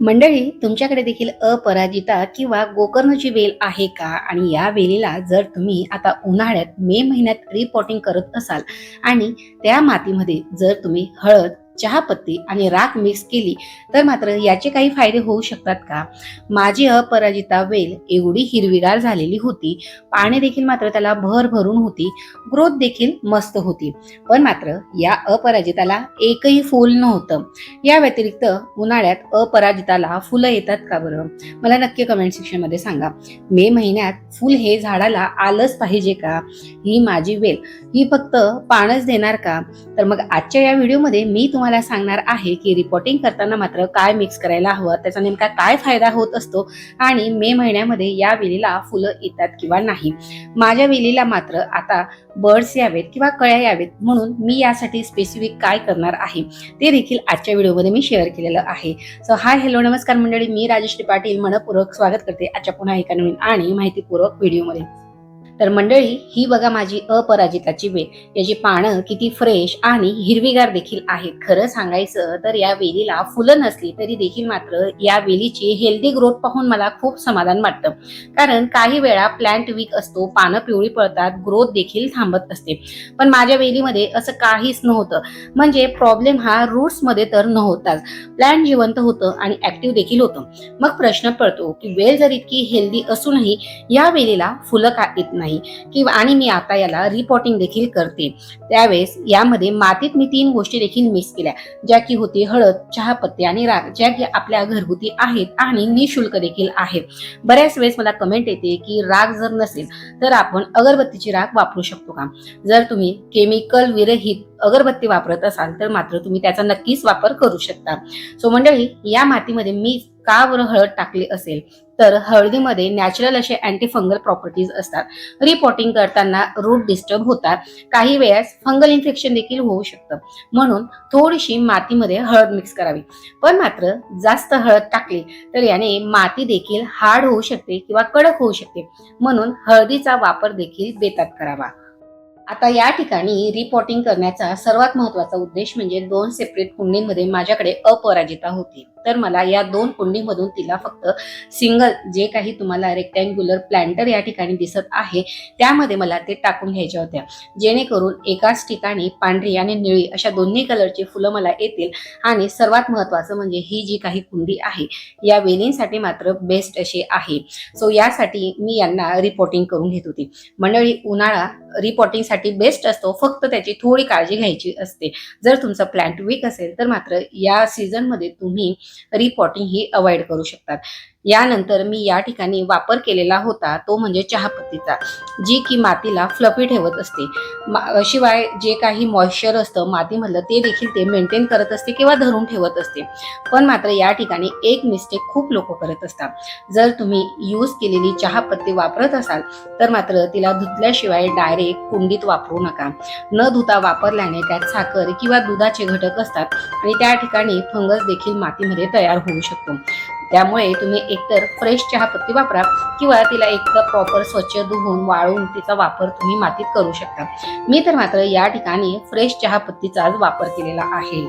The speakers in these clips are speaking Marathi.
मंडळी, तुमच्याकडे देखील अपराजिता किंवा गोकर्णची वेल आहे का? आणि या वेलीला जर तुम्ही आता उन्हाळ्यात मे महिन्यात रिपॉटिंग करत असाल आणि त्या मातीमध्ये जर तुम्ही हळद, चहापत्ती आणि राख मिक्स केली तर मात्र याचे काही फायदे होऊ शकतात का? माझी अपराजिता वेल एवढी हिरवीगार झालेली होती, पाने देखील मात्र त्याला भर भरून होती, ग्रोथ देखील मस्त होती. पण मात्र या अपराजिताला एकही फूल नव्हतं. या व्यतिरिक्त उन्हाळ्यात अपराजिताला फुलं येतात का बरं? मला नक्की कमेंट सेक्शन मध्ये सांगा. मे महिन्यात फुल हे झाडाला आलंच पाहिजे का? ही माझी वेल ही फक्त पानच देणार का? तर मग आजच्या या व्हिडिओमध्ये मी तुम्हाला सांगणार आहे की रिपोर्टिंग करताना मात्र काय मिक्स करायला हवं, त्याचा नेमका काय फायदा होत असतो आणि मे महिन्यामध्ये या वेलीला फुलं येतात किंवा नाही. माझ्या वेलीला मात्र आता बर्ड्स यावेत किंवा कळ्या यावेत म्हणून मी यासाठी स्पेसिफिक काय करणार आहे ते देखील आजच्या व्हिडिओमध्ये मी शेअर केलेलं आहे. सो हाय हॅलो नमस्कार मंडळी, मी राजेश्री पाटील मनपूर्वक स्वागत करते आजच्या पुन्हा एका नवीन आणि माहितीपूर्वक व्हिडिओमध्ये. तर मंडळी, ही बघा माझी अपराजिताची वेल. याची पानं किती फ्रेश आणि हिरवीगार देखील आहेत. खरं सांगायचं तर या वेलीला फुलं नसली तरी देखील मात्र या वेलीची हेल्दी ग्रोथ पाहून मला खूप समाधान वाटतं. कारण काही वेळा प्लांट वीक असतो, पानं पिवळी पडतात, ग्रोथ देखील थांबत असते. पण माझ्या वेलीमध्ये असं काहीच नव्हतं. म्हणजे प्रॉब्लेम हा रूट्स मध्ये तर नव्हताच. प्लांट जिवंत होतं आणि ऍक्टिव्ह देखील होतं. मग प्रश्न पडतो की वेल जर इतकी हेल्दी असूनही या वेलीला फुलं का येत नाही किंवा आणि मी आता याला रिपॉटिंग देखील करते. त्यावेळेस यामध्ये मातीत मी 3 गोष्टी देखील मिक्स केल्या, ज्या की होती हळद, चहापत्ती आणि राख, ज्या की आपल्या घरगुती आहेत आणि निशुल्क देखील आहेत. बऱ्याच वेळेस मला कमेंट येते की राख जर नसेल तर आपण अगरबत्तीची राख वापरू शकतो का? जर तुम्ही केमिकल विरहित अगरबत्ती वापरत असाल तर मात्र तुम्ही त्याचा नक्कीच वापर करू शकता. सो मंडळी, या मातीमध्ये मी का बरं हळद टाकली असेल तर हळदीमध्ये नॅचरल असे अँटी फंगल प्रॉपर्टीज असतात. रिपॉटिंग करताना रूट डिस्टर्ब होतात, काही वेळेस फंगल इन्फेक्शन देखील होऊ शकतं. म्हणून थोडीशी मातीमध्ये हळद मिक्स करावी. पण मात्र जास्त हळद टाकली तर याने माती देखील हार्ड होऊ शकते किंवा कडक होऊ शकते. म्हणून हळदीचा वापर देखील बेतात करावा. आता या ठिकाणी रिपॉटिंग करण्याचा सर्वात महत्वाचा उद्देश म्हणजे 2 सेपरेट कुंडींमध्ये माझ्याकडे अपराजिता होती. तर मला या 2 कुंडीमधून तिला फक्त सिंगल जे काही तुम्हाला रेक्टँग्युलर प्लांटर या ठिकाणी दिसत आहे त्यामध्ये मला ते टाकून घ्यायच्या होत्या, जेणेकरून एकाच ठिकाणी पांढरी आणि निळी अशा दोन्ही कलरची फुलं मला येतील. आणि सर्वात महत्वाचं म्हणजे ही जी काही कुंडी आहे या वेलींसाठी मात्र बेस्ट अशी आहे. सो यासाठी मी यांना रिपॉटिंग करून घेत होती. मंडळी, उन्हाळा रिपॉटिंग साठी बेस्ट असतो, फक्त त्याची थोडी काळजी घ्यायची असते. जर तुमचा प्लांट वीक असेल तर मात्र या सीझन मध्ये तुम्ही रिपॉटिंग ही अवॉइड करू शकतात. यानंतर मी या ठिकाणी वापर केलेला होता तो म्हणजे चहापत्तीचा, जी की मातीला फ्लफी ठेवत असते. शिवाय जे काही मॉइश्चर असतं मातीमधलं ते देखील ते मेंटेन करत असते किंवा धरून ठेवत असते. पण मात्र या ठिकाणी एक मिस्टेक खूप लोक करत असतात. जर तुम्ही यूज केलेली चहापत्ती वापरत असाल तर मात्र तिला धुतल्याशिवाय डायरेक्ट कुंडीत वापरू नका. न धुता वापरल्याने त्यात साखर किंवा दुधाचे घटक असतात आणि त्या ठिकाणी फंगस देखील मातीमध्ये तयार होऊ शकतो. त्यामुळे तुम्ही एकतर फ्रेश चहापत्ती वापरा किंवा तिला एकदा प्रॉपर स्वच्छ धुवून वाळून तिचा वापर तुम्ही मातीत करू शकता. मी तर मात्र या ठिकाणी फ्रेश चहापत्तीचाच वापर केलेला आहे.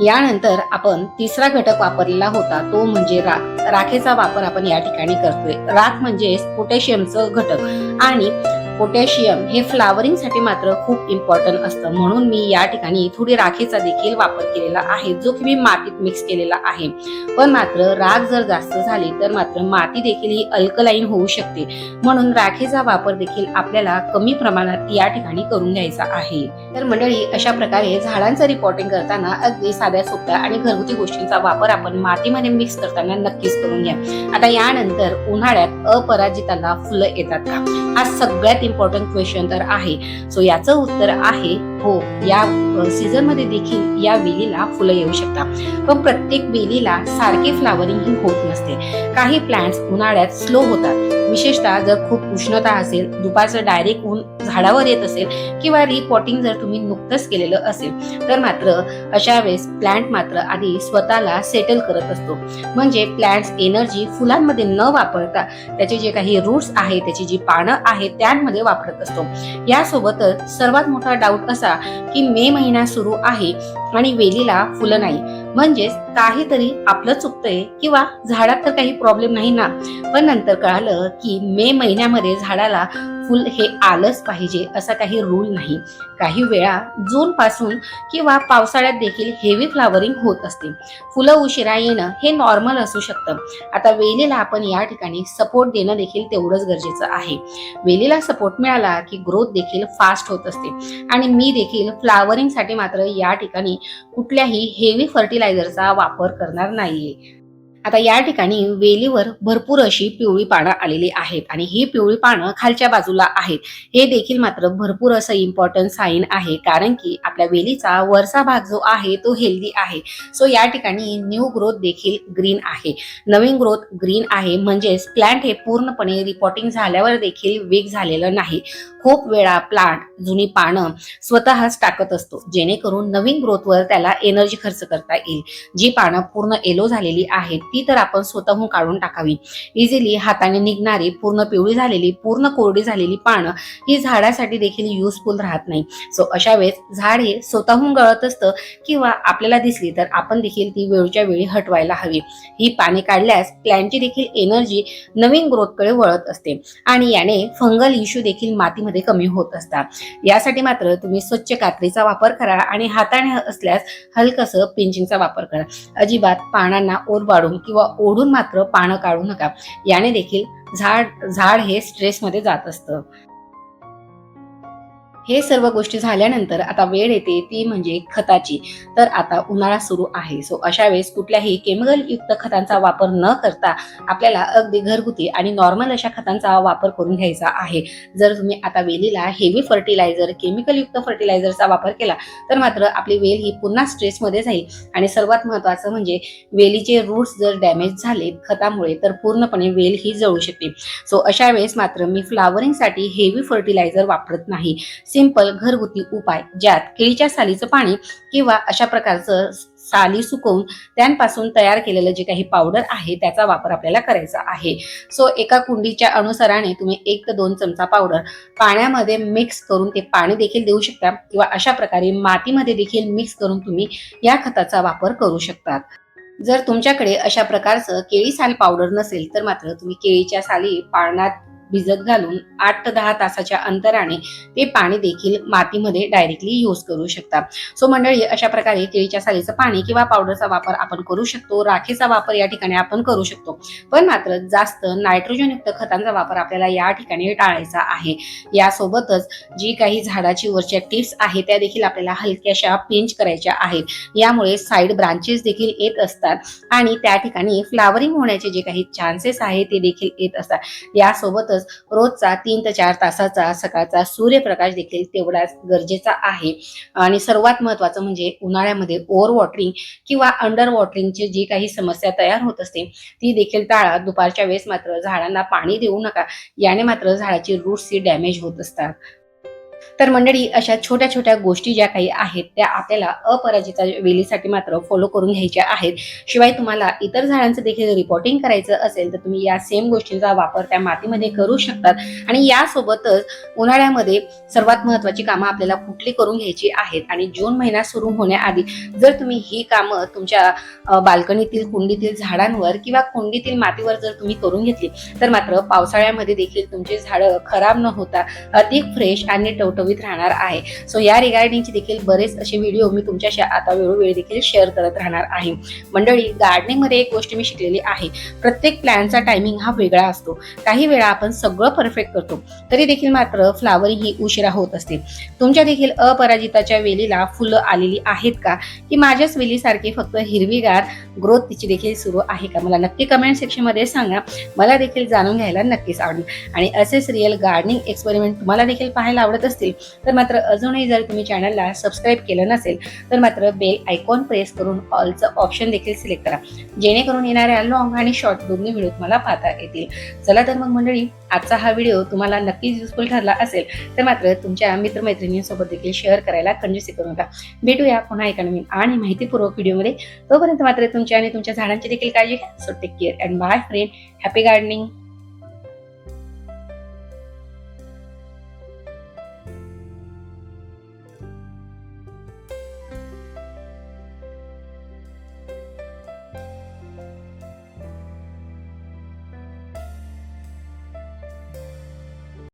यानंतर आपण तिसरा घटक वापरलेला होता तो म्हणजे राख. राखेचा वापर आपण या ठिकाणी करतोय. राख म्हणजे पोटॅशियमचं घटक आणि पोटॅशियम हे फ्लावरिंग साठी मात्र खूप इम्पॉर्टंट असतं. म्हणून मी या ठिकाणी थोडी राखेचा देखील वापर केलेला आहे, जो की मी मातीत मिक्स केलेला आहे. पण मात्र राख जर जास्त झाली तर मात्र माती देखील ही अल्कलाईन होऊ शकते. म्हणून राखेचा वापर देखील आपल्याला कमी प्रमाणात या ठिकाणी करून घ्यायचा आहे. तर मंडळी, अशा प्रकारे झाडांचं रिपॉटिंग करताना अगदी साध्या सोप्या आणि घरगुती गोष्टींचा वापर आपण मातीमध्ये मिक्स करताना नक्कीच करून घ्या. आता यानंतर उन्हाळ्यात अपराजिताला फुलं येतात का, हा सगळ्यात इम्पॉर्टंट क्वेश्चन तर आहे. सो याचं उत्तर आहे हो. या सीझन मध्ये देखील या वेलीला फुलं येऊ शकतात. पण प्रत्येक वेलीला सारखे फ्लावरिंग ही होत नसते. काही प्लांट्स उन्हाळ्यात स्लो होतात, विशेषतः जर खूप उष्णता असेल, दुपारचं डायरेक्ट ऊन झाडावर येत असेल किंवा रिपॉटिंग जर तुम्ही नुकतंच केलेलं असेल तर मात्र अशा वेळेस प्लांट मात्र आधी स्वतःला सेटल करत असतो. म्हणजे प्लांट्स एनर्जी फुलांमध्ये न वापरता त्याचे जे काही रूट्स आहेत, त्याची जी पानं आहेत त्यांमध्ये वापरत असतो. यासोबतच सर्वात मोठा डाऊट असा की मे महिना सुरू आहे आणि वेलीला फुलं नाही. म्हणजेच काहीतरी आपलं चुकतंय किंवा झाडात तर काही प्रॉब्लेम नाही ना. पण नंतर कळालं की मे महिन्यामध्ये झाडाला फुल हे आलंच पाहिजे असा काही रूल नाही. काही वेळा जून पासून किंवा पावसाळ्यात देखील हेवी फ्लावरिंग होत असते. फुलं उशिरा येणं हे नॉर्मल असू शकतं. आता वेलीला आपण या ठिकाणी सपोर्ट देणं देखील तेवढंच गरजेचं आहे. वेलीला सपोर्ट मिळाला की ग्रोथ देखील फास्ट होत असते. आणि मी देखील फ्लावरिंगसाठी मात्र या ठिकाणी कुठल्याही हेवी फर्टिलायझरचा वापर करणार नाहीये. आता या ठिकाणी वेलीवर भरपूर अशी पिवळी पानं आलेली आहेत आणि ही पिवळी पानं खालच्या बाजूला आहेत. हे देखील मात्र भरपूर असं इम्पॉर्टंट साईन आहे, कारण की आपल्या वेलीचा वरचा भाग जो आहे तो हेल्दी आहे. सो या ठिकाणी न्यू ग्रोथ देखील ग्रीन आहे. नवीन ग्रोथ ग्रीन आहे म्हणजेच प्लांट हे पूर्णपणे रिपोर्टिंग झाल्यावर देखील वीक झालेलं नाही. खूप वेळा प्लांट जुनी पानं स्वतःच टाकत असतो, जेणेकरून नवीन ग्रोथवर त्याला एनर्जी खर्च करता येईल. जी पानं पूर्ण येलो झालेली आहेत ती तर आपण स्वतःहून काढून टाकावी. इझिली हाताने निघणारी पूर्ण पिवळी झालेली, पूर्ण कोरडी झालेली पानं ही झाडासाठी देखील युजफुल राहत नाही. सो अशा वेळेस झाड हे स्वतःहून गळत असतं किंवा आपल्याला दिसली तर आपण देखील ती वेळच्या वेळी हटवायला हवी. ही पाने काढल्यास प्लॅन्टची देखील एनर्जी नवीन ग्रोथकडे वळत असते आणि याने फंगल इश्यू देखील मातीमध्ये कमी होत असतात. यासाठी मात्र तुम्ही स्वच्छ कात्रीचा वापर करा आणि हाताने असल्यास हलकसं पिंचिंगचा वापर करा. अजिबात पानांना ओरबाडून किंवा ओढून मात्र पानं काढू नका. याने देखील झाड हे स्ट्रेसमध्ये जात असतं. हे सर्व गोष्टी झाल्यानंतर आता वेळ येते ती म्हणजे खताची. तर आता उन्हाळा सुरू आहे. सो अशा वेळेस कुठल्याही केमिकल युक्त खतांचा वापर न करता आपल्याला अगदी घरगुती आणि नॉर्मल अशा खतांचा वापर करून घ्यायचा आहे. जर तुम्ही आता वेलीला हेवी फर्टिलायझर, केमिकल युक्त फर्टिलायझरचा वापर केला तर मात्र आपली वेल ही पुन्हा स्ट्रेसमध्ये जाईल आणि सर्वात महत्त्वाचं म्हणजे वेलीचे रूट्स जर डॅमेज झाले खतामुळे तर पूर्णपणे वेल ही जळू शकते. सो अशा वेळेस मात्र मी फ्लावरिंगसाठी हेवी फर्टिलायझर वापरत नाही. सिंपल घरगुती उपाय, ज्यात केळीच्या सालीचं पाणी किंवा अशा प्रकारचं साली सुकवून त्यांपासून तयार केलेलं जे काही पावडर आहे त्याचा वापर आपल्याला करायचा आहे. सो एका कुंडीच्या अनुसाराने तुम्ही 1 ते 2 चमचा पावडर पाण्यामध्ये मिक्स करून ते पाणी देखील देऊ शकता किंवा अशा प्रकारे मातीमध्ये देखील मिक्स करून तुम्ही या खताचा वापर करू शकता. जर तुमच्याकडे अशा प्रकारचं केळी साल पावडर नसेल तर मात्र तुम्ही केळीच्या साली पाण्यात भिजत घालून 8 ते 10 तासाच्या अंतराने ते पाणी देखील मातीमध्ये डायरेक्टली यूज करू शकता. सो मंडळी, अशा प्रकारे केळीच्या सालीचं पाणी किंवा पावडरचा वापर आपण करू शकतो. राखेचा वापर या ठिकाणी आपण करू शकतो, पण मात्र जास्त नायट्रोजनयुक्त खतांचा वापर आपल्याला या ठिकाणी टाळायचा आहे. यासोबतच जी काही झाडाची वरच्या टिप्स आहेत त्या देखील आपल्याला हलक्याशा पिंच करायच्या आहेत. यामुळे साईड ब्रांचेस देखील येत असतात आणि त्या ठिकाणी फ्लावरिंग होण्याचे जे काही चान्सेस आहेत ते देखील येत असतात. यासोबतच रोजचा 3 ते 4 तासाचा सकाळचा सूर्यप्रकाश देखील तेवढाच गरजेचा आहे. आणि सर्वात महत्त्वाचं म्हणजे उन्हाळ्यामध्ये ओव्हर वॉटरिंग किंवा अंडर वॉटरिंगची जी काही समस्या तयार होत असते ती देखील टाळा. दुपारच्या वेळेस मात्र झाडांना पाणी देऊ नका. याने मात्र झाडाची रूट्स ही डॅमेज होत असतात. तर मंडळी, अशा छोट्या छोट्या गोष्टी ज्या काही आहेत त्या आपल्याला अपराजिता वेलीसाठी मात्र फॉलो करून घ्यायच्या आहेत. शिवाय तुम्हाला इतर झाडांचं देखील रिपोर्टिंग करायचं असेल तर तुम्ही या सेम गोष्टींचा वापर त्या मातीमध्ये करू शकतात. आणि यासोबतच उन्हाळ्यामध्ये सर्वात महत्त्वाची कामं आपल्याला कुठली करून घ्यायची आहेत आणि जून महिना सुरू होण्याआधी जर तुम्ही ही कामं तुमच्या बाल्कनीतील, कुंडीतील झाडांवर किंवा कुंडीतील मातीवर जर तुम्ही करून घेतली तर मात्र पावसाळ्यामध्ये देखील तुमची झाडं खराब न होता अधिक फ्रेश आणि टवटवीत राहणार आहे. सो या रिगार्डिंगचे देखील बरेच असे व्हिडिओ मी तुमच्याशी आता वेळोवेळी देखील शेअर करत राहणार आहे. मंडळी, गार्डनिंग मध्ये एक गोष्ट मी शिकलेली आहे, प्रत्येक प्लॅनचा टायमिंग हा वेगळा असतो. काही वेळा आपण सगळं परफेक्ट करतो तरी देखील मात्र फ्लावरिंग ही उशिरा होत असते. तुमच्या देखील अपराजिताच्या वेलीला फुलं आलेली आहेत का, की माझ्याच वेलीसारखी फक्त हिरवीगार ग्रोथ तिची देखील सुरू आहे का? मला नक्की कमेंट सेक्शन मध्ये सांगा. मला देखील जाणून घ्यायला नक्कीच आवडेल. आणि असेच रिअल गार्डनिंग एक्सपेरिमेंट तुम्हाला देखील पाहायला आवडत असतील तर मात्र अजूनही जर तुम्ही चॅनलला सबस्क्राईब केलं नसेल तर मात्र बेल आयकॉन प्रेस करून ऑलचं ऑप्शन देखील सिलेक्ट करा, जेणेकरून येणाऱ्या लॉंग आणि शॉर्ट दोन्ही व्हिडिओ तुम्हाला पाहता येतील. चला तर मग मंडळी, आजचा हा व्हिडिओ तुम्हाला नक्कीच युजफुल ठरला असेल तर मात्र तुमच्या मित्रमैत्रिणींसोबत देखील शेअर करायला कंजूसी करू नका. भेटूया पुन्हा एका नवीन आणि माहितीपूर्वक व्हिडिओमध्ये. तोपर्यंत मात्र तुमच्या आणि तुमच्या झाडांची देखील काळजी घ्या. So take care and bye friend. Happy gardening.